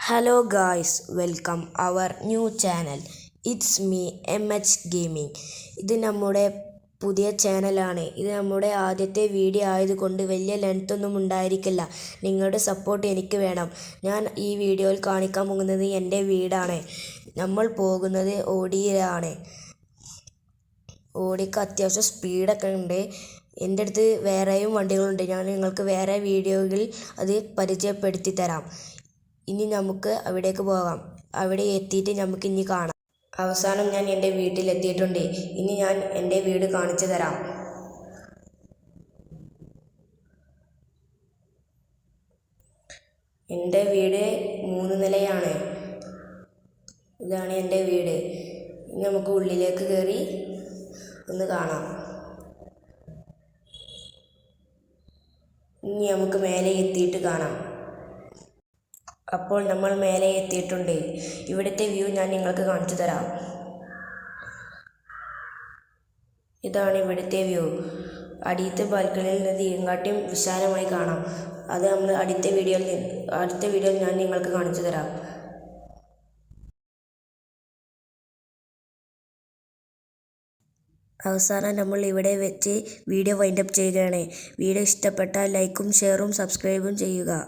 Hello guys, welcome our new channel. It's me MH Gaming. ഇത് നമ്മുടെ പുതിയ ചാനലാണ്. ഇത് നമ്മുടെ ആദ്യത്തെ വീഡിയോ ആയതുകൊണ്ട് വലിയ ലെങ്ത് ഒന്നും ഉണ്ടായിരിക്കില്ല. നിങ്ങളുടെ സപ്പോർട്ട് എനിക്ക് വേണം. ഞാൻ ഈ വീഡിയോയിൽ കാണിക്കാൻ പോകുന്നത് എൻ്റെ വീടാണ്. നമ്മൾ പോകുന്നത് ഓടിയിലാണ്. ഓടിക്ക് അത്യാവശ്യം സ്പീഡൊക്കെ ഉണ്ട്. എൻ്റെ അടുത്ത് വേറെയും വണ്ടികളുണ്ട്. ഞാൻ നിങ്ങൾക്ക് വേറെ വീഡിയോയിൽ അത് പരിചയപ്പെടുത്തി തരാം. ഇനി നമുക്ക് അവിടേക്ക് പോകാം. അവിടെ എത്തിയിട്ട് നമുക്ക് ഇനി കാണാം. അവസാനം ഞാൻ എൻ്റെ വീട്ടിലെത്തിയിട്ടുണ്ട്. ഇനി ഞാൻ എൻ്റെ വീട് കാണിച്ചു തരാം. എൻ്റെ വീട് 3 നിലയാണ്. ഇതാണ് എൻ്റെ വീട്. ഇനി നമുക്ക് ഉള്ളിലേക്ക് കയറി ഒന്ന് കാണാം. ഇനി നമുക്ക് മേലെ എത്തിയിട്ട് കാണാം. അപ്പോൾ നമ്മൾ മേലെ എത്തിയിട്ടുണ്ട്. ഇവിടുത്തെ വ്യൂ ഞാൻ നിങ്ങൾക്ക് കാണിച്ചു തരാം. ഇതാണ് ഇവിടുത്തെ വ്യൂ. അടിയത്തെ ബാൽക്കണിയിൽ നിന്ന് ഇതിനെക്കാട്ടിയും വിശാലമായി കാണാം. അത് നമ്മൾ അടുത്ത വീഡിയോയിൽ ഞാൻ നിങ്ങൾക്ക് കാണിച്ചു തരാം. അവസാനം നമ്മൾ ഇവിടെ വെച്ച് വീഡിയോ വൈൻഡപ്പ് ചെയ്യുകയാണ്. വീഡിയോ ഇഷ്ടപ്പെട്ടാൽ ലൈക്കും ഷെയറും സബ്സ്ക്രൈബും ചെയ്യുക.